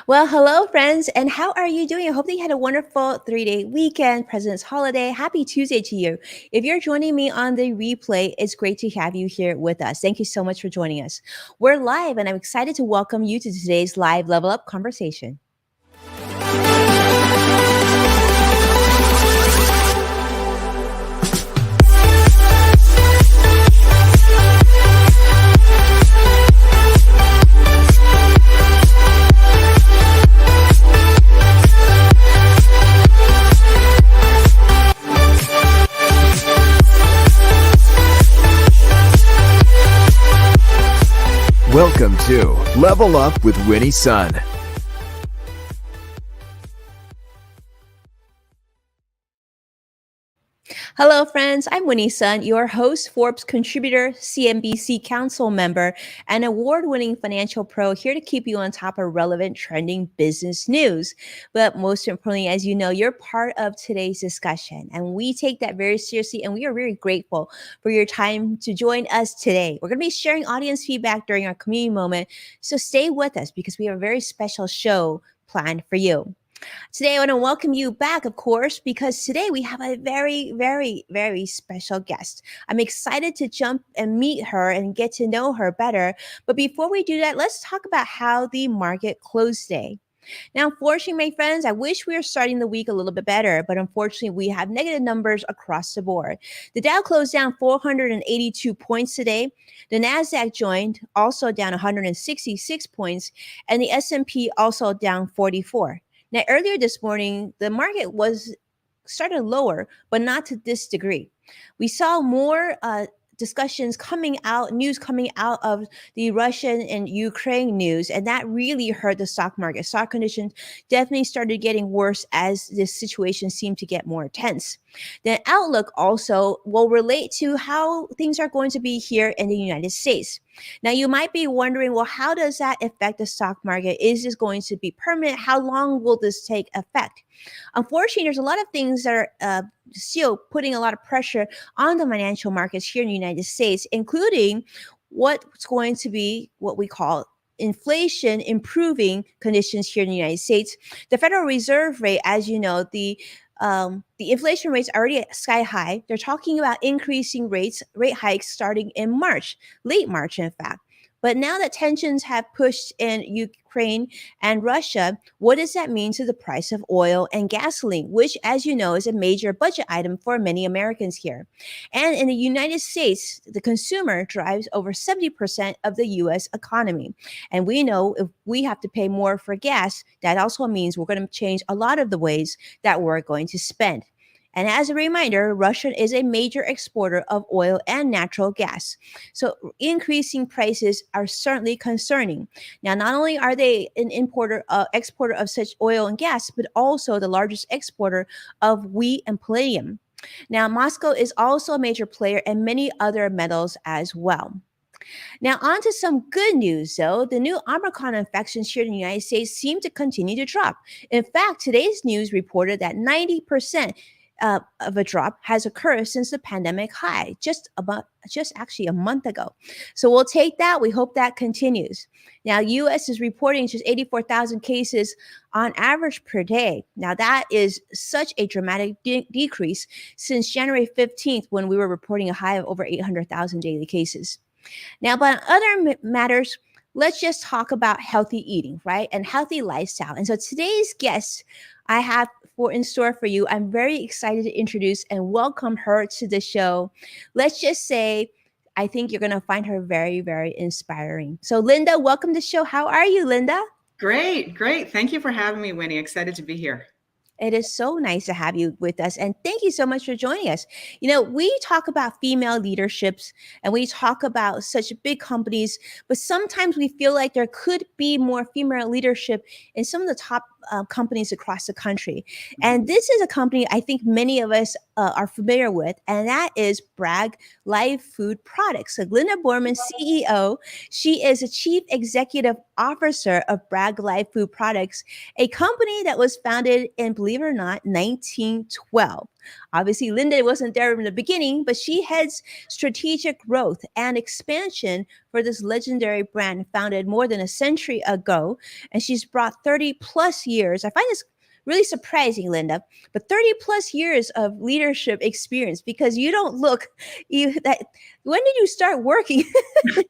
Well, hello, friends, and how are you doing? I hope that you had a wonderful 3-day weekend, President's Holiday. Happy Tuesday to you. If you're joining me on the replay, it's great to have you here with us. Thank you so much for joining us. We're live, and I'm excited to welcome you to today's live level up conversation. Welcome to Level Up with Winnie Sun. Hello, friends. I'm Winnie Sun, your host, Forbes contributor, CNBC council member, and award-winning financial pro, here to keep you on top of relevant trending business news. But most importantly, as you know, you're part of today's discussion, and we take that very seriously, and we are very grateful for your time to join us today. We're going to be sharing audience feedback during our community moment, so stay with us because we have a very special show planned for you. Today, I want to welcome you back, of course, because today we have a very, very, very special guest. I'm excited to jump and meet her and get to know her better. But before we do that, let's talk about how the market closed today. Now, unfortunately, my friends, I wish we were starting the week a little bit better, but unfortunately, we have negative numbers across the board. The Dow closed down 482 points today. The Nasdaq joined, also down 166 points, and the S&P also down 44. Now, earlier this morning, the market was started lower, but not to this degree. We saw more discussions coming out, news coming out of the Russian and Ukraine news, and that really hurt the stock market. Stock conditions definitely started getting worse as this situation seemed to get more tense. The outlook also will relate to how things are going to be here in the United States. Now, you might be wondering, well, how does that affect the stock market? Is this going to be permanent? How long will this take effect? Unfortunately, there's a lot of things that are still putting a lot of pressure on the financial markets here in the United States, including what's going to be what we call inflation improving conditions here in the United States. The Federal Reserve rate, as you know, the inflation rate's already at sky high. They're talking about increasing rate hikes starting in March, late March, in fact. But now that tensions have pushed in Ukraine and Russia, what does that mean to the price of oil and gasoline, which, as you know, is a major budget item for many Americans here? And in the United States, the consumer drives over 70% of the U.S. economy. And we know if we have to pay more for gas, that also means we're going to change a lot of the ways that we're going to spend. And as a reminder, Russia is a major exporter of oil and natural gas. So increasing prices are certainly concerning. Now, not only are they an exporter of such oil and gas, but also the largest exporter of wheat and palladium. Now, Moscow is also a major player in many other metals as well. Now, on to some good news, though. The new Omicron infections here in the United States seem to continue to drop. In fact, today's news reported that 90% of a drop has occurred since the pandemic high, just actually a month ago. So we'll take that. We hope that continues. Now, U.S. is reporting just 84,000 cases on average per day. Now, that is such a dramatic decrease since January 15th, when we were reporting a high of over 800,000 daily cases. Now, but on other matters, let's just talk about healthy eating, right? And healthy lifestyle. And so today's guest I have in store for you, I'm very excited to introduce and welcome her to the show. Let's just say, I think you're going to find her very, very inspiring. So Linda, welcome to the show. How are you, Linda? Great. Thank you for having me, Winnie. Excited to be here. It is so nice to have you with us. And thank you so much for joining us. You know, we talk about female leaderships and we talk about such big companies, but sometimes we feel like there could be more female leadership in some of the top companies across the country. And this is a company I think many of us are familiar with, and that is Bragg Live Food Products. So Linda Boardman, CEO, she is a Chief Executive Officer of Bragg Live Food Products, a company that was founded in, believe it or not, 1912. Obviously, Linda wasn't there in the beginning, but she heads strategic growth and expansion for this legendary brand founded more than a century ago. And she's brought 30 plus years. I find this really surprising, Linda, but 30 plus years of leadership experience, because you don't look that. When did you start working? You're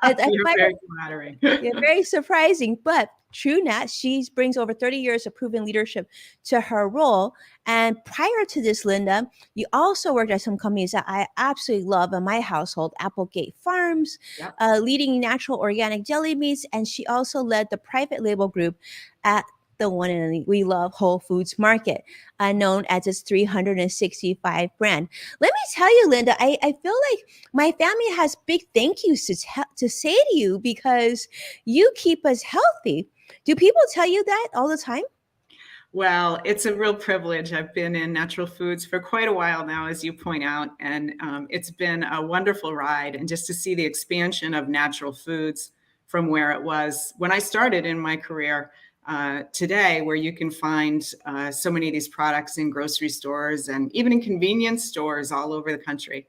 very flattering. Yeah, very surprising, but true Nat, she brings over 30 years of proven leadership to her role. And prior to this, Linda, you also worked at some companies that I absolutely love in my household, Applegate Farms, Yep. leading natural organic deli meats. And she also led the private label group at the one and only we love Whole Foods Market, known as its 365 brand. Let me tell you, Linda, I feel like my family has big thank yous to say to you because you keep us healthy. Do people tell you that all the time? Well, it's a real privilege. I've been in natural foods for quite a while now, as you point out, and it's been a wonderful ride. And just to see the expansion of natural foods from where it was when I started in my career today, where you can find so many of these products in grocery stores and even in convenience stores all over the country.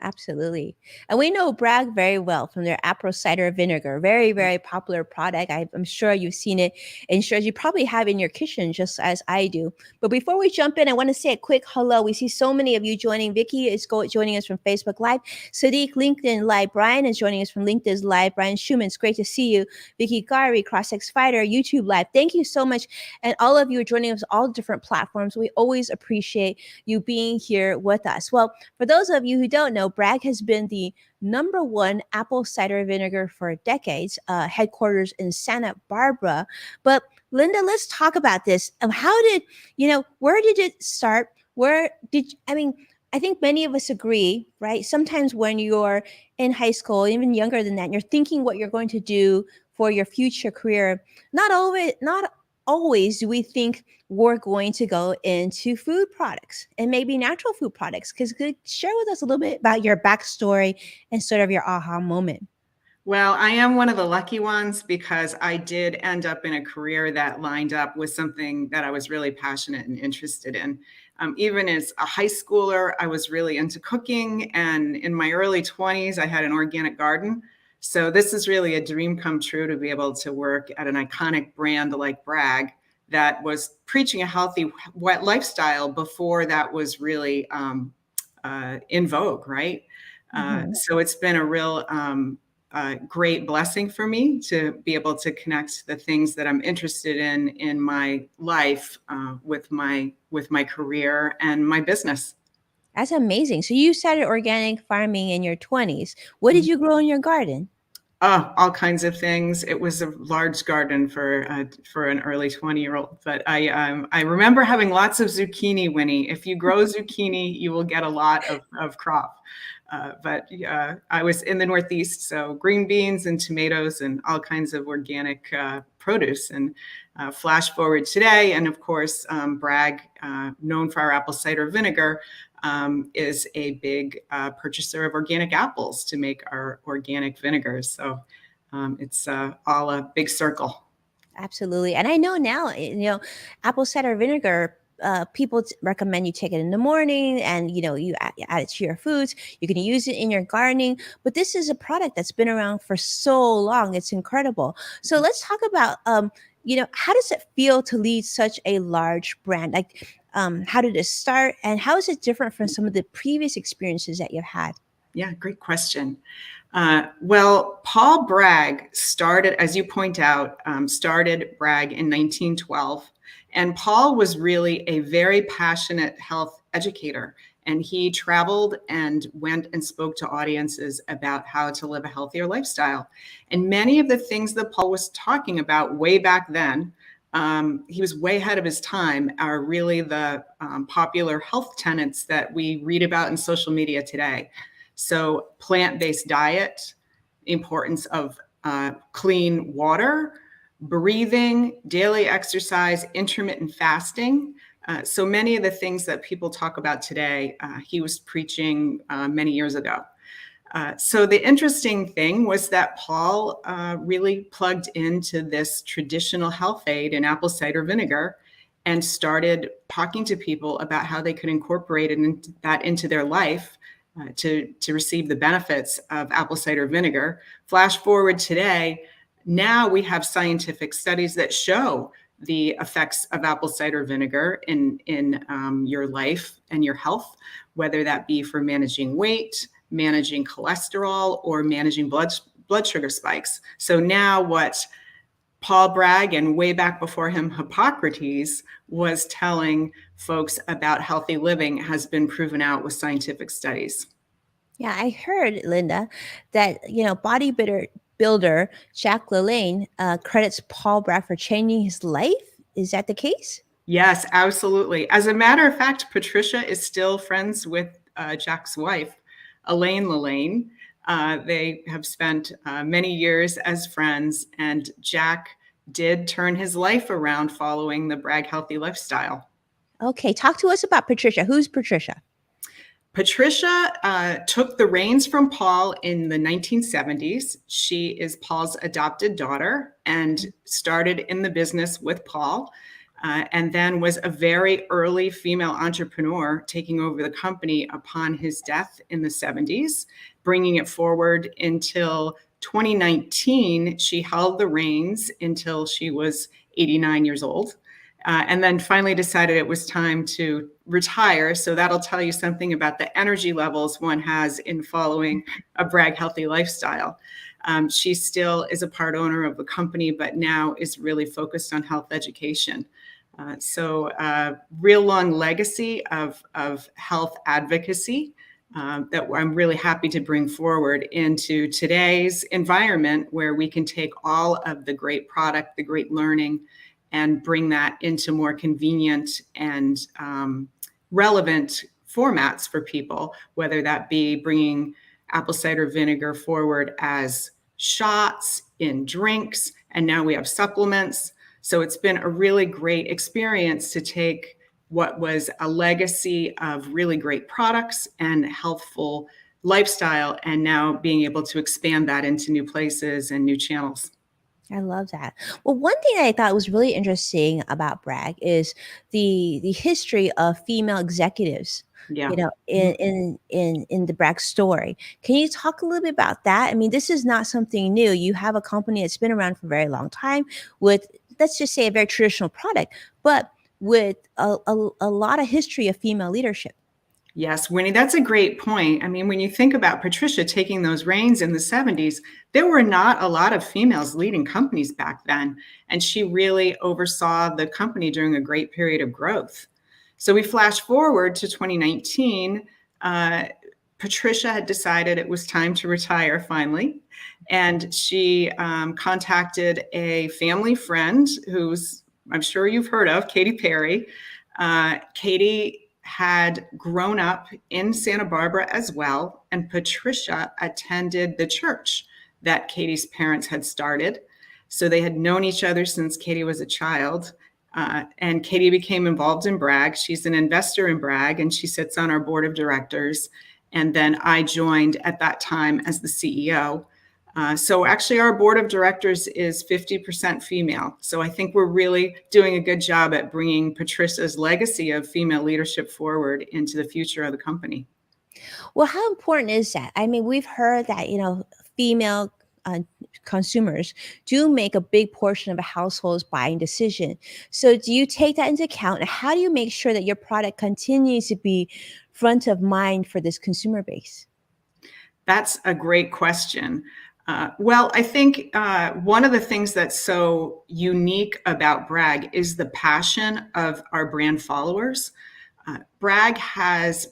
Absolutely. And we know Bragg very well from their apple cider vinegar. Very, very popular product. I'm sure you've seen it in stores. You probably have in your kitchen just as I do. But before we jump in, I want to say a quick hello. We see so many of you joining. Vicky is joining us from Facebook Live. Sadiq, LinkedIn Live. Brian is joining us from LinkedIn Live. Brian Schumann, it's great to see you. Vicky Gari, CrossX Fighter, YouTube Live. Thank you so much. And all of you are joining us all different platforms. We always appreciate you being here with us. Well, for those of you who don't know, Bragg has been the #1 apple cider vinegar for decades, headquarters in Santa Barbara. But Linda, let's talk about this. How did, where did it start? I think many of us agree, right? Sometimes when you're in high school, even younger than that, you're thinking what you're going to do for your future career. Not always do we think we're going to go into food products and maybe natural food products. Could you share with us a little bit about your backstory and sort of your aha moment? Well, I am one of the lucky ones because I did end up in a career that lined up with something that I was really passionate and interested in. Even as a high schooler, I was really into cooking. And in my early 20s, I had an organic garden. So this is really a dream come true to be able to work at an iconic brand like Bragg that was preaching a healthy wet lifestyle before that was really in vogue, right? So it's been a real great blessing for me to be able to connect the things that I'm interested in my life with my career and my business. That's amazing. So you started organic farming in your 20s. What did you grow in your garden? Oh, all kinds of things. It was a large garden for an early 20-year-old, but I remember having lots of zucchini, Winnie. If you grow zucchini, you will get a lot of crop. But I was in the Northeast, so green beans and tomatoes and all kinds of organic produce. And flash forward today, and of course, Bragg, known for our apple cider vinegar, is a big purchaser of organic apples to make our organic vinegars. So it's all a big circle. Absolutely. And I know now, apple cider vinegar, people recommend you take it in the morning and, you add it to your foods. You can use it in your gardening. But this is a product that's been around for so long. It's incredible. So let's talk about, how does it feel to lead such a large brand? Like, how did it start? And how is it different from some of the previous experiences that you've had? Yeah, great question. Well, Paul Bragg started, as you point out, started Bragg in 1912. And Paul was really a very passionate health educator. And he traveled and went and spoke to audiences about how to live a healthier lifestyle. And many of the things that Paul was talking about way back then, he was way ahead of his time, are really the popular health tenets that we read about in social media today. So plant-based diet, importance of clean water, breathing, daily exercise, intermittent fasting. So many of the things that people talk about today, he was preaching many years ago. So the interesting thing was that Paul really plugged into this traditional health aid in apple cider vinegar and started talking to people about how they could incorporate that into their life to receive the benefits of apple cider vinegar. Flash forward today, now we have scientific studies that show the effects of apple cider vinegar in your life and your health, whether that be for managing weight, managing cholesterol, or managing blood sugar spikes. So now what Paul Bragg, and way back before him, Hippocrates, was telling folks about healthy living has been proven out with scientific studies. Yeah, I heard, Linda, that bodybuilder builder Jack LaLanne credits Paul Bragg for changing his life. Is that the case? Yes, absolutely. As a matter of fact, Patricia is still friends with Jack's wife, Elaine LaLanne. They have spent many years as friends, and Jack did turn his life around following the Bragg healthy lifestyle. Okay, talk to us about Patricia. Who's Patricia? Patricia took the reins from Paul in the 1970s. She is Paul's adopted daughter and started in the business with Paul, and then was a very early female entrepreneur, taking over the company upon his death in the 70s, bringing it forward until 2019. She held the reins until she was 89 years old. And then finally decided it was time to retire. So that'll tell you something about the energy levels one has in following a Bragg healthy lifestyle. She still is a part owner of the company, but now is really focused on health education. So real long legacy of health advocacy that I'm really happy to bring forward into today's environment, where we can take all of the great product, the great learning, and bring that into more convenient and relevant formats for people, whether that be bringing apple cider vinegar forward as shots, in drinks, and now we have supplements. So it's been a really great experience to take what was a legacy of really great products and healthful lifestyle, and now being able to expand that into new places and new channels. I love that. Well, one thing that I thought was really interesting about Bragg is the history of female executives. Yeah. In the Bragg story. Can you talk a little bit about that? I mean, this is not something new. You have a company that's been around for a very long time with, let's just say, a very traditional product, but with a lot of history of female leadership. Yes, Winnie, that's a great point. I mean, when you think about Patricia taking those reins in the 70s, there were not a lot of females leading companies back then. And she really oversaw the company during a great period of growth. So we flash forward to 2019. Patricia had decided it was time to retire finally. And she contacted a family friend who's, I'm sure you've heard of, Katy Perry. Katy had grown up in Santa Barbara as well, and Patricia attended the church that Katy's parents had started. So they had known each other since Katy was a child, and Katy became involved in Bragg. She's an investor in Bragg, and she sits on our board of directors. And then I joined at that time as the CEO. So actually our board of directors is 50% female. So I think we're really doing a good job at bringing Patricia's legacy of female leadership forward into the future of the company. Well, how important is that? I mean, we've heard that, female consumers do make a big portion of a household's buying decision. So do you take that into account? And how do you make sure that your product continues to be front of mind for this consumer base? That's a great question. Well, I think one of the things that's so unique about Bragg is the passion of our brand followers. Bragg has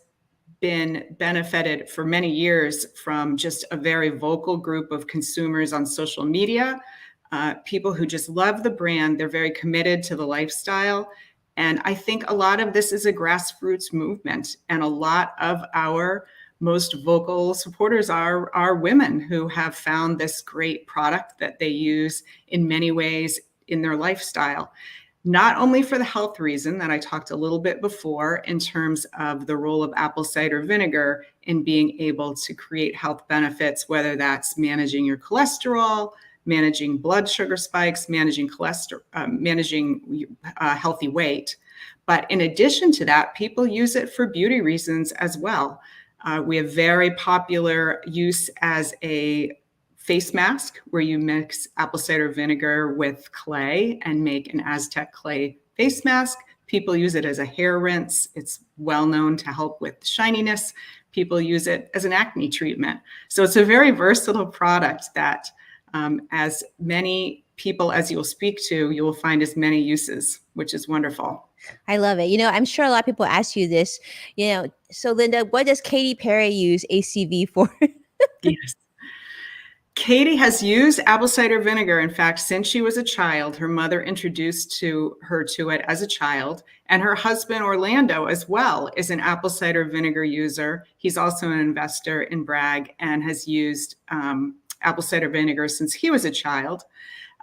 been benefited for many years from just a very vocal group of consumers on social media, people who just love the brand. They're very committed to the lifestyle. And I think a lot of this is a grassroots movement, and a lot of our most vocal supporters are women who have found this great product that they use in many ways in their lifestyle. Not only for the health reason that I talked a little bit before in terms of the role of apple cider vinegar in being able to create health benefits, whether that's managing your cholesterol, managing blood sugar spikes, managing healthy weight. But in addition to that, people use it for beauty reasons as well. We have very popular use as a face mask where you mix apple cider vinegar with clay and make an Aztec clay face mask. People use it as a hair rinse. It's well known to help with shininess. People use it as an acne treatment. So it's a very versatile product that as many people as you'll speak to, you will find as many uses, which is wonderful. I love it. I'm sure a lot of people ask you this, so Linda, what does Katy Perry use ACV for? Yes. Katy has used apple cider vinegar. In fact, since she was a child, her mother introduced her to it as a child, and her husband, Orlando, as well, is an apple cider vinegar user. He's also an investor in Bragg and has used apple cider vinegar since he was a child.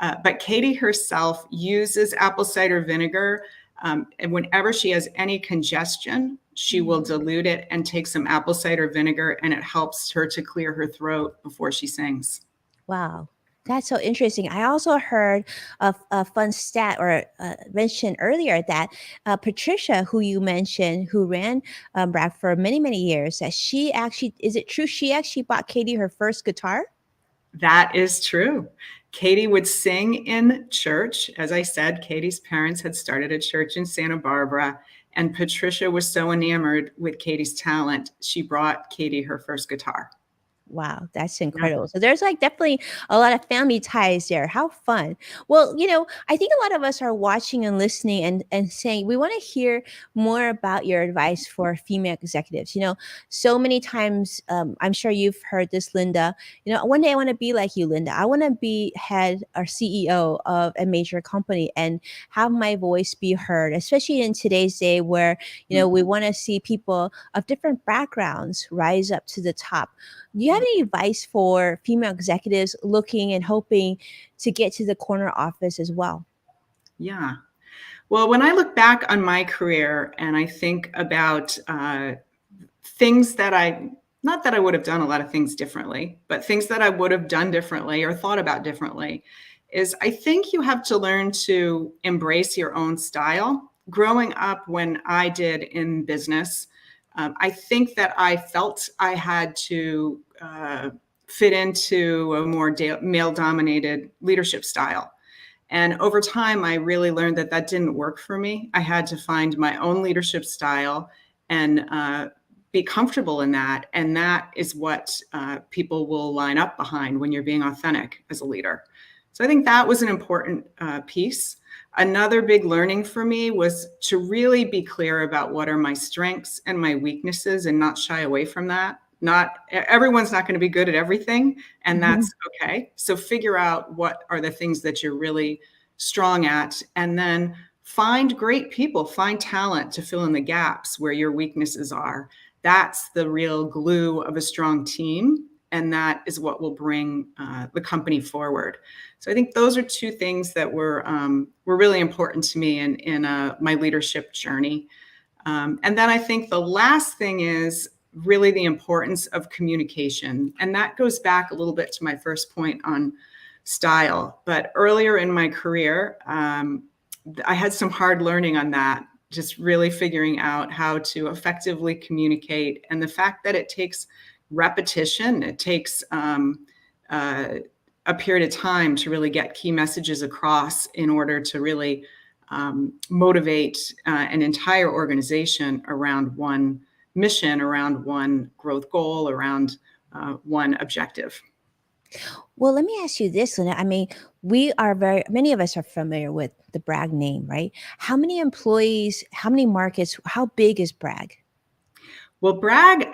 But Katy herself uses apple cider vinegar, and whenever she has any congestion, she will dilute it and take some apple cider vinegar, and it helps her to clear her throat before she sings. Wow. That's so interesting. I also heard a fun stat or mentioned earlier that Patricia, who you mentioned, who ran Bragg for many, many years, that she actually, is it true she actually bought Katy her first guitar? That is true. Katy would sing in church. As I said, Katy's parents had started a church in Santa Barbara, and Patricia was so enamored with Katy's talent, she brought Katy her first guitar. Wow, that's incredible. So there's definitely a lot of family ties there. How fun. Well, I think a lot of us are watching and listening and saying, we want to hear more about your advice for female executives. So many times, I'm sure you've heard this, Linda, one day I want to be like you, Linda. I want to be head or CEO of a major company and have my voice be heard, especially in today's day where, we want to see people of different backgrounds rise up to the top. Do you have any advice for female executives looking and hoping to get to the corner office as well? Yeah. Well, when I look back on my career and I think about things that not that I would have done a lot of things differently, but things that I would have done differently or thought about differently, is I think you have to learn to embrace your own style. Growing up when I did in business, I think that I felt I had to fit into a more male-dominated leadership style. And over time, I really learned that didn't work for me. I had to find my own leadership style and be comfortable in that. And that is what people will line up behind when you're being authentic as a leader. So I think that was an important piece. Another big learning for me was to really be clear about what are my strengths and my weaknesses and not shy away from that. Everyone's not going to be good at everything, and that's okay. So figure out what are the things that you're really strong at, and then find great people, find talent to fill in the gaps where your weaknesses are. That's the real glue of a strong team. And that is what will bring the company forward. So I think those are two things that were really important to me in my leadership journey. And then I think the last thing is really the importance of communication. And that goes back a little bit to my first point on style. But earlier in my career, I had some hard learning on that, just really figuring out how to effectively communicate. And the fact that it takes repetition, it takes a period of time to really get key messages across in order to really motivate an entire organization around one mission, around one growth goal, around one objective. Well, let me ask you this, Linda. I mean, many of us are familiar with the Bragg name, right? How many employees, how many markets, how big is Bragg? Well, Bragg,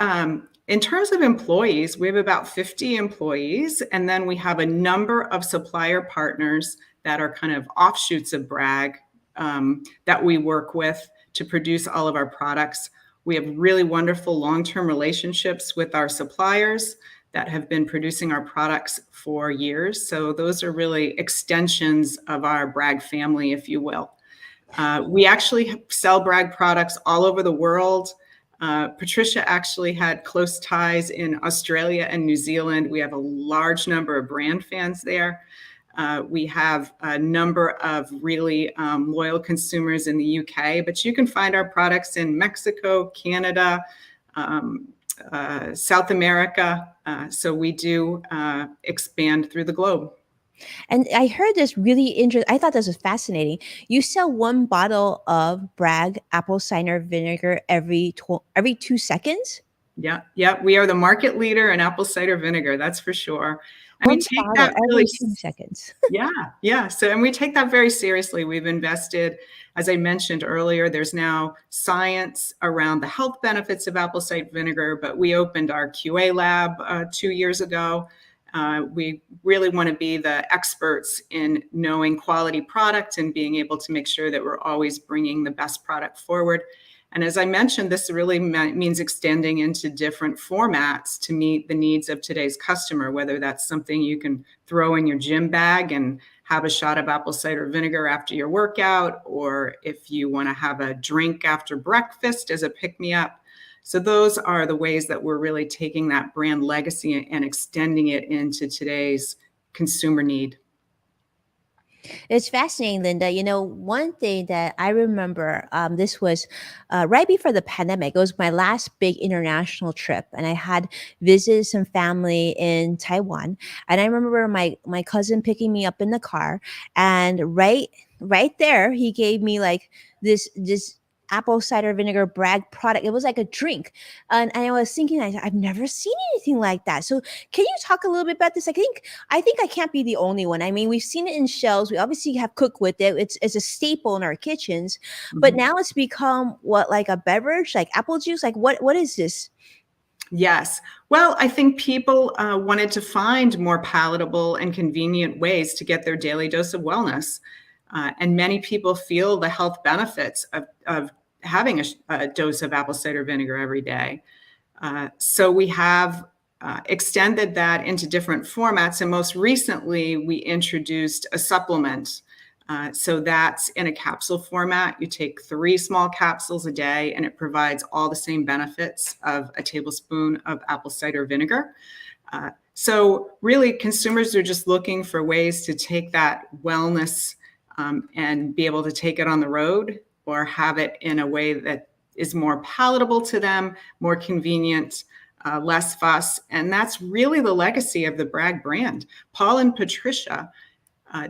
in terms of employees, we have about 50 employees, and then we have a number of supplier partners that are kind of offshoots of Bragg that we work with to produce all of our products. We have really wonderful long-term relationships with our suppliers. that have been producing our products for years. So those are really extensions of our Bragg family, if you will. We actually sell Bragg products all over the world. Patricia actually had close ties in Australia and New Zealand. We have a large number of brand fans there. We have a number of really loyal consumers in the UK, but you can find our products in Mexico, Canada, South America. So we do expand through the globe. And I heard this really interesting. I thought this was fascinating. You sell one bottle of Bragg apple cider vinegar every 2 seconds. Yeah. We are the market leader in apple cider vinegar. That's for sure. And we One take bottle that really, every 2 seconds. yeah. So, and we take that very seriously. We've invested, as I mentioned earlier, there's now science around the health benefits of apple cider vinegar, but we opened our QA lab 2 years ago. We really want to be the experts in knowing quality product and being able to make sure that we're always bringing the best product forward. And as I mentioned, this really means extending into different formats to meet the needs of today's customer, whether that's something you can throw in your gym bag and have a shot of apple cider vinegar after your workout, or if you want to have a drink after breakfast as a pick-me-up. So those are the ways that we're really taking that brand legacy and extending it into today's consumer need. It's fascinating, Linda. One thing that I remember, this was right before the pandemic. It was my last big international trip, and I had visited some family in Taiwan. And I remember my cousin picking me up in the car, and right there, he gave me like this apple cider vinegar Bragg product. It was like a drink, and I was thinking, I've never seen anything like that. So, can you talk a little bit about this? I think I can't be the only one. I mean, we've seen it in shelves. We obviously have cooked with it. It's a staple in our kitchens, but now it's become what, like a beverage, like apple juice. Like what is this? Yes. Well, I think people wanted to find more palatable and convenient ways to get their daily dose of wellness. And many people feel the health benefits of having a dose of apple cider vinegar every day. So we have extended that into different formats. And most recently, we introduced a supplement. So that's in a capsule format. You take 3 small capsules a day, and it provides all the same benefits of a tablespoon of apple cider vinegar. So really, consumers are just looking for ways to take that wellness and be able to take it on the road or have it in a way that is more palatable to them, more convenient, less fuss. And that's really the legacy of the Bragg brand. Paul and Patricia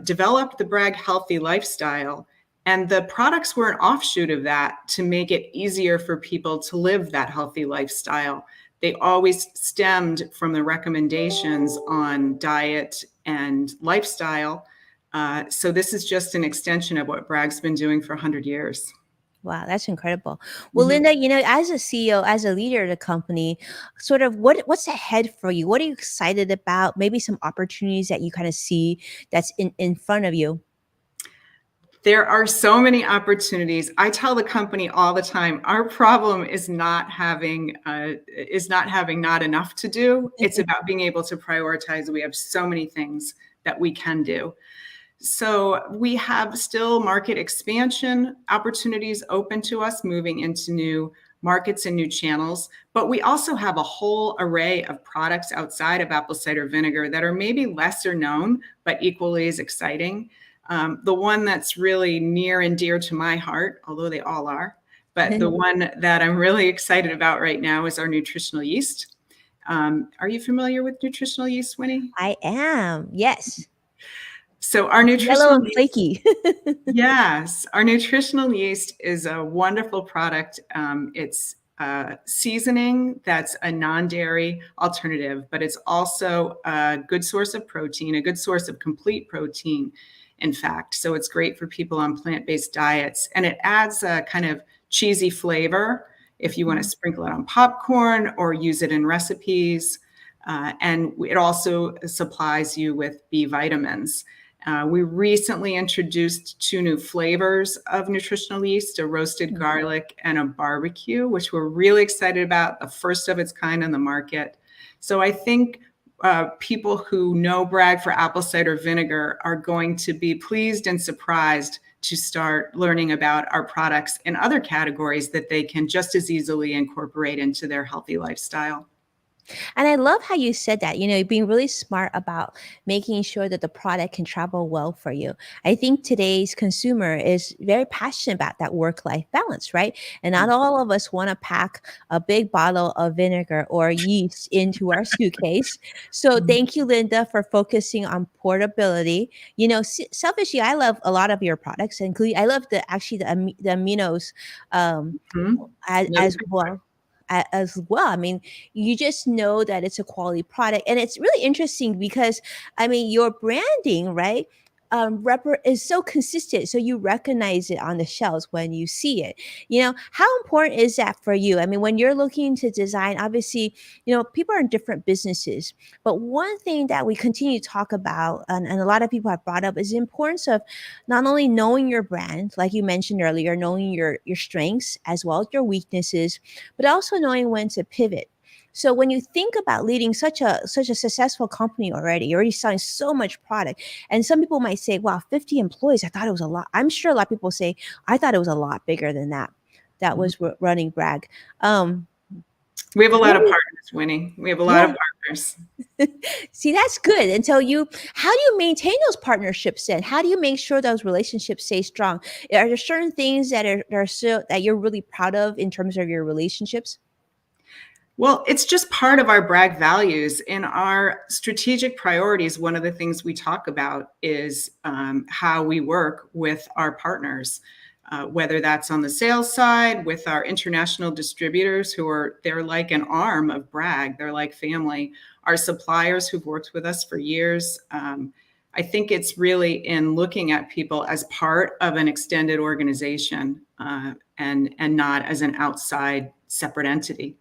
developed the Bragg healthy lifestyle, and the products were an offshoot of that to make it easier for people to live that healthy lifestyle. They always stemmed from the recommendations on diet and lifestyle. So this is just an extension of what Bragg's been doing for 100 years. Wow, that's incredible. Well, Linda, as a CEO, as a leader of the company, sort of what's ahead for you? What are you excited about? Maybe some opportunities that you kind of see that's in front of you. There are so many opportunities. I tell the company all the time, our problem is not having not enough to do. It's about being able to prioritize. We have so many things that we can do. So we have still market expansion opportunities open to us, moving into new markets and new channels. But we also have a whole array of products outside of apple cider vinegar that are maybe lesser known, but equally as exciting. The one that's really near and dear to my heart, although they all are, but the one that I'm really excited about right now is our nutritional yeast. Are you familiar with nutritional yeast, Winnie? I am, yes. So our nutritional Yellow and yeast, flaky. yes, our nutritional yeast is a wonderful product. It's seasoning that's a non-dairy alternative, but it's also a good source of protein, a good source of complete protein, in fact. So it's great for people on plant-based diets, and it adds a kind of cheesy flavor if you want to sprinkle it on popcorn or use it in recipes. And it also supplies you with B vitamins. We recently introduced 2 new flavors of nutritional yeast, a roasted garlic and a barbecue, which we're really excited about, the first of its kind on the market. So I think people who know Bragg for apple cider vinegar are going to be pleased and surprised to start learning about our products in other categories that they can just as easily incorporate into their healthy lifestyle. And I love how you said that, being really smart about making sure that the product can travel well for you. I think today's consumer is very passionate about that work life balance, right? And not all of us want to pack a big bottle of vinegar or yeast into our suitcase. So thank you, Linda, for focusing on portability. Selfishly, I love a lot of your products, including I love the aminos Mhm. as well. As well, I mean, you just know that it's a quality product, and it's really interesting because, I mean, your branding, right, is so consistent, so you recognize it on the shelves when you see it. How important is that for you? I mean, when you're looking to design, obviously, people are in different businesses, but one thing that we continue to talk about, and a lot of people have brought up, is the importance of not only knowing your brand, like you mentioned earlier, knowing your strengths as well as your weaknesses, but also knowing when to pivot. So when you think about leading such a successful company already, you're already selling so much product, and some people might say, "Wow, 50 employees! I thought it was a lot." I'm sure a lot of people say, "I thought it was a lot bigger than that." That was running Bragg. Um, We have a lot what of do you- partners, Winnie. We have a lot yeah, of partners. see, that's good. And so how do you maintain those partnerships then? How do you make sure those relationships stay strong? Are there certain things that you're really proud of in terms of your relationships? Well, it's just part of our Bragg values. In our strategic priorities, one of the things we talk about is how we work with our partners, whether that's on the sales side with our international distributors they're like an arm of Bragg. They're like family. Our suppliers who've worked with us for years. I think it's really in looking at people as part of an extended organization and not as an outside separate entity.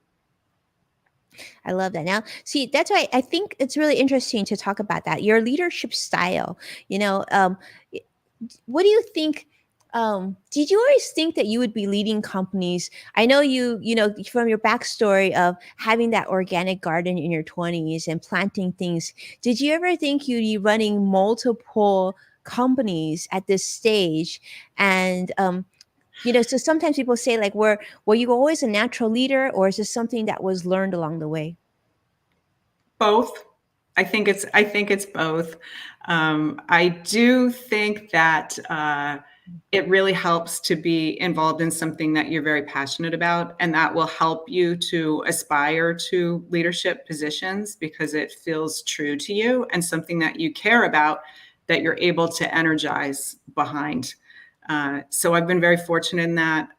I love that. Now, see, that's why I think it's really interesting to talk about that. Your leadership style, you know, y- what do you think? Did you always think that you would be leading companies? I know from your backstory of having that organic garden in your 20s and planting things. Did you ever think you'd be running multiple companies at this stage? And so sometimes people say, like, were you always a natural leader, or is this something that was learned along the way? Both. I think it's both. I do think that it really helps to be involved in something that you're very passionate about, and that will help you to aspire to leadership positions because it feels true to you and something that you care about that you're able to energize behind. So I've been very fortunate in that.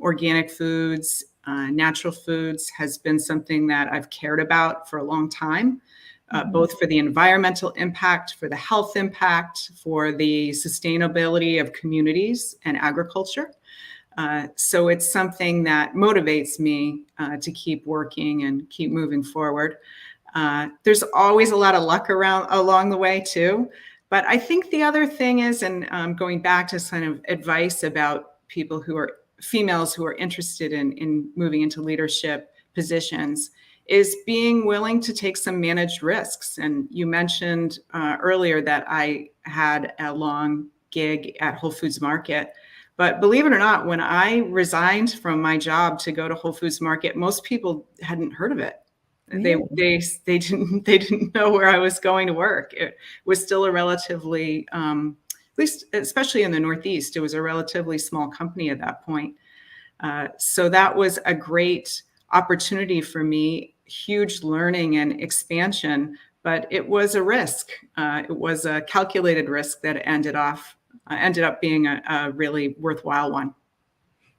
Organic foods, natural foods has been something that I've cared about for a long time, both for the environmental impact, for the health impact, for the sustainability of communities and agriculture. So it's something that motivates me to keep working and keep moving forward. There's always a lot of luck along the way too. But I think the other thing is, and going back to kind of advice about people who are females who are interested in moving into leadership positions, is being willing to take some managed risks. And you mentioned earlier that I had a long gig at Whole Foods Market. But believe it or not, when I resigned from my job to go to Whole Foods Market, most people hadn't heard of it. They Really? they they didn't know where I was going to work. It was still a relatively, at least especially in the Northeast, it was a relatively small company at that point. So that was a great opportunity for me, huge learning and expansion, but it was a risk. It was a calculated risk that ended up being a really worthwhile one.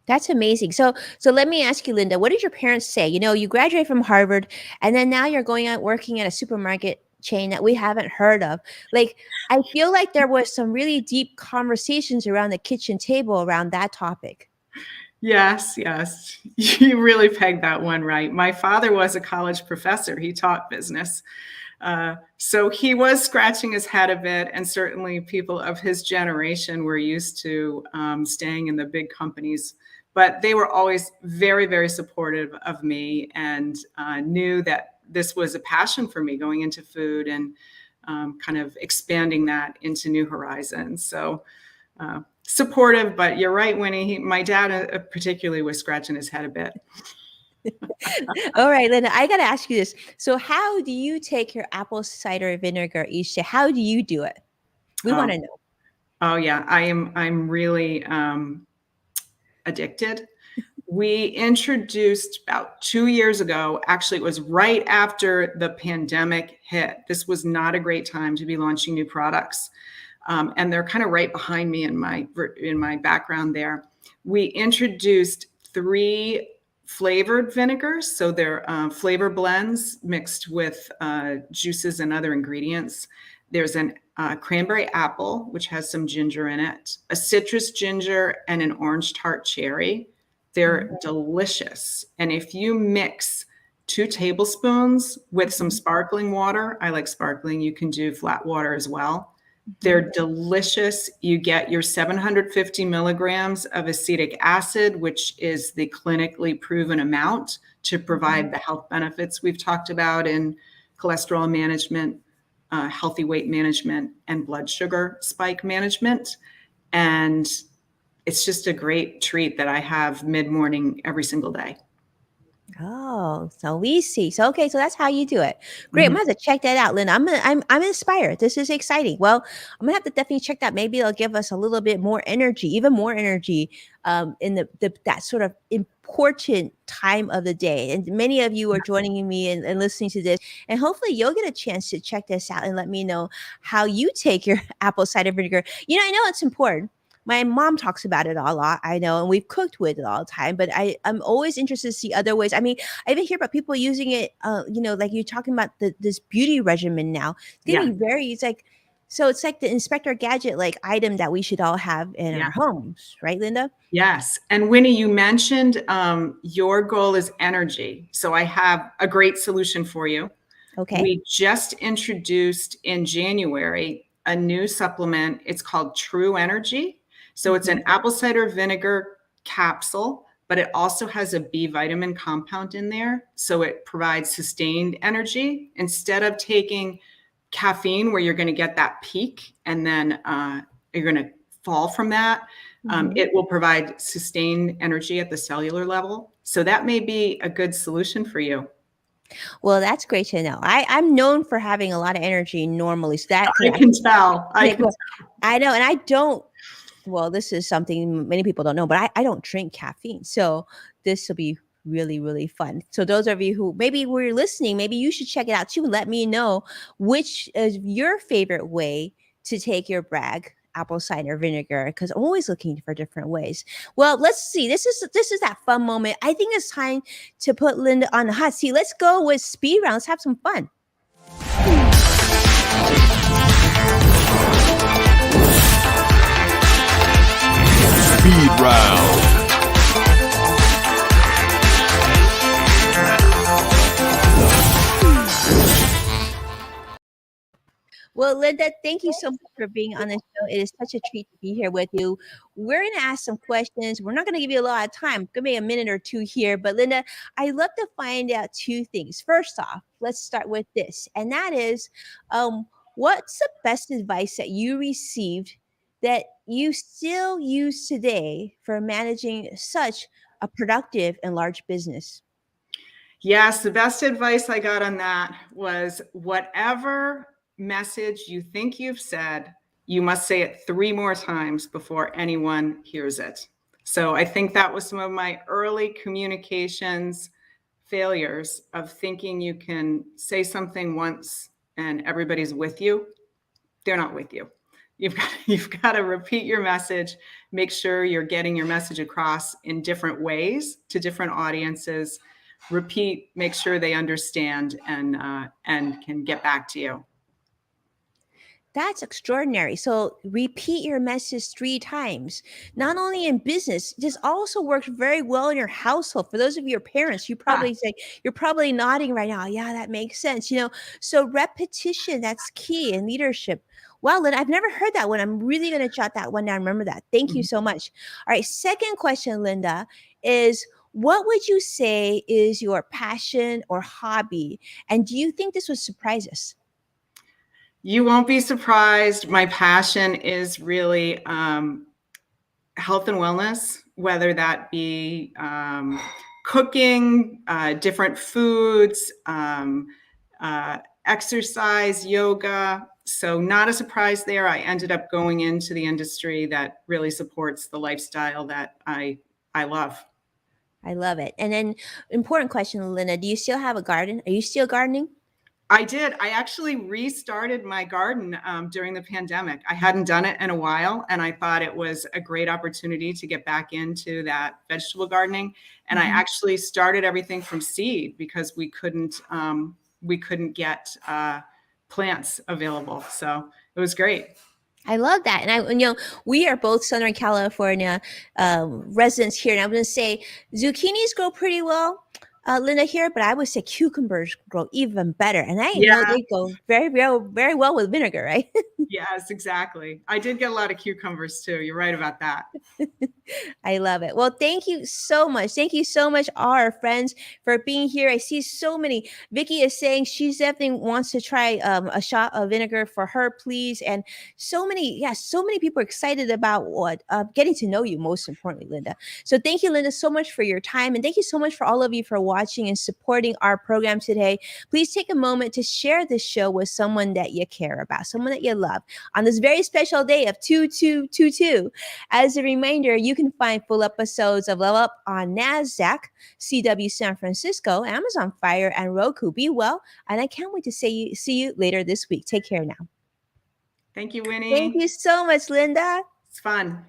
That's amazing. So let me ask you, Linda, what did your parents say? You graduated from Harvard, and then now you're going out working at a supermarket chain that we haven't heard of. Like, I feel like there was some really deep conversations around the kitchen table around that topic. Yes, yes. You really pegged that one right. My father was a college professor. He taught business. So he was scratching his head a bit, and certainly people of his generation were used to staying in the big companies. But they were always very, very supportive of me and knew that this was a passion for me going into food and kind of expanding that into new horizons. So supportive, but you're right, Winnie. My dad particularly was scratching his head a bit. All right, Linda, I got to ask you this. So how do you take your apple cider vinegar each day? How do you do it? We want to know. Oh yeah, I'm really addicted. We introduced about 2 years ago, actually it was right after the pandemic hit. This was not a great time to be launching new products. And they're kind of right behind me in my background there. We introduced 3 flavored vinegars. So they're flavor blends mixed with juices and other ingredients. There's an cranberry apple, which has some ginger in it, a citrus ginger, and an orange tart cherry. They're delicious. And if you mix 2 tablespoons with some sparkling water, I like sparkling, you can do flat water as well. They're delicious. You get your 750 milligrams of acetic acid, which is the clinically proven amount to provide the health benefits we've talked about in cholesterol management, healthy weight management, and blood sugar spike management. And it's just a great treat that I have mid-morning every single day. Oh, so we see. So okay, so that's how you do it. Great. I'm gonna have to check that out, Linda. I'm inspired. This is exciting. Well, I'm gonna have to definitely check that. Maybe it'll give us a little bit more energy, even more energy, in the that sort of important time of the day. And many of you are joining me and listening to this, and hopefully you'll get a chance to check this out and let me know how you take your apple cider vinegar. You know, I know it's important. My mom talks about it a lot, I know, and we've cooked with it all the time, but I'm always interested to see other ways. I mean, I even hear about people using it, like you're talking about this beauty regimen now. It's getting it's like, so it's like the Inspector Gadget like item that we should all have in our homes, right, Linda? Yes. And Winnie, you mentioned your goal is energy. So I have a great solution for you. Okay. We just introduced in January a new supplement. It's called True Energy. So it's an apple cider vinegar capsule, but it also has a B vitamin compound in there. So it provides sustained energy instead of taking caffeine where you're going to get that peak and then you're going to fall from that. It will provide sustained energy at the cellular level. So that may be a good solution for you. Well, that's great to know. I'm known for having a lot of energy normally. So that I can tell. I know. And I don't, well, this is something many people don't know, but I don't drink caffeine. So this will be really, really fun. So those of you who maybe were listening, maybe you should check it out too. Let me know which is your favorite way to take your Bragg apple cider vinegar, because I'm always looking for different ways. Well, let's see. This is that fun moment. I think it's time to put Linda on the hot seat. Let's go with speed round. Let's have some fun. Speed round. Well, Linda, thank you so much for being on the show. It is such a treat to be here with you. We're going to ask some questions. We're not going to give you a lot of time. Give me a minute or two here. But Linda, I'd love to find out 2 things. First off, let's start with this. And that is, what's the best advice that you received that you still use today for managing such a productive and large business? Yes, the best advice I got on that was whatever message you think you've said, you must say it 3 more times before anyone hears it. So I think that was some of my early communications failures of thinking you can say something once and everybody's with you. They're not with you. You've got to repeat your message, make sure you're getting your message across in different ways to different audiences. Repeat, make sure they understand and can get back to you. That's extraordinary. So repeat your message 3 times, not only in business, this also works very well in your household. For those of your parents, you probably say, you're probably nodding right now. Yeah, that makes sense. So repetition, that's key in leadership. Wow, Lynn, I've never heard that one. I'm really going to jot that one down. Remember that. Thank you so much. All right. Second question, Linda, is What would you say is your passion or hobby? And do you think this would surprise us? You won't be surprised. My passion is really health and wellness, whether that be cooking, different foods, exercise, yoga. So not a surprise there. I ended up going into the industry that really supports the lifestyle that I love. I love it. And then, important question, Linda, do you still have a garden? Are you still gardening? I did. I actually restarted my garden during the pandemic. I hadn't done it in a while, and I thought it was a great opportunity to get back into that vegetable gardening. And I actually started everything from seed because we couldn't get plants available. So it was great. I love that. And we are both Southern California residents here. And I'm going to say zucchinis grow pretty well, Linda, here, but I would say cucumbers grow even better. And I know Yeah. they go very well with vinegar, right? Yes, exactly. I did get a lot of cucumbers too. You're right about that. I love it. Well, thank you so much. Thank you so much, our friends, for being here. I see so many. Vicky is saying she definitely wants to try a shot of vinegar for her, please. And so many people are excited about what getting to know you, most importantly, Linda. So thank you, Linda, so much for your time. And thank you so much for all of you for watching and supporting our program today. Please take a moment to share this show with someone that you care about, someone that you love on this very special day of 2222. As a reminder, you can find full episodes of Level Up on NASDAQ, CW San Francisco, Amazon Fire, and Roku. Be well, and I can't wait to see you later this week. Take care now. Thank you, Winnie. Thank you so much, Linda. It's fun.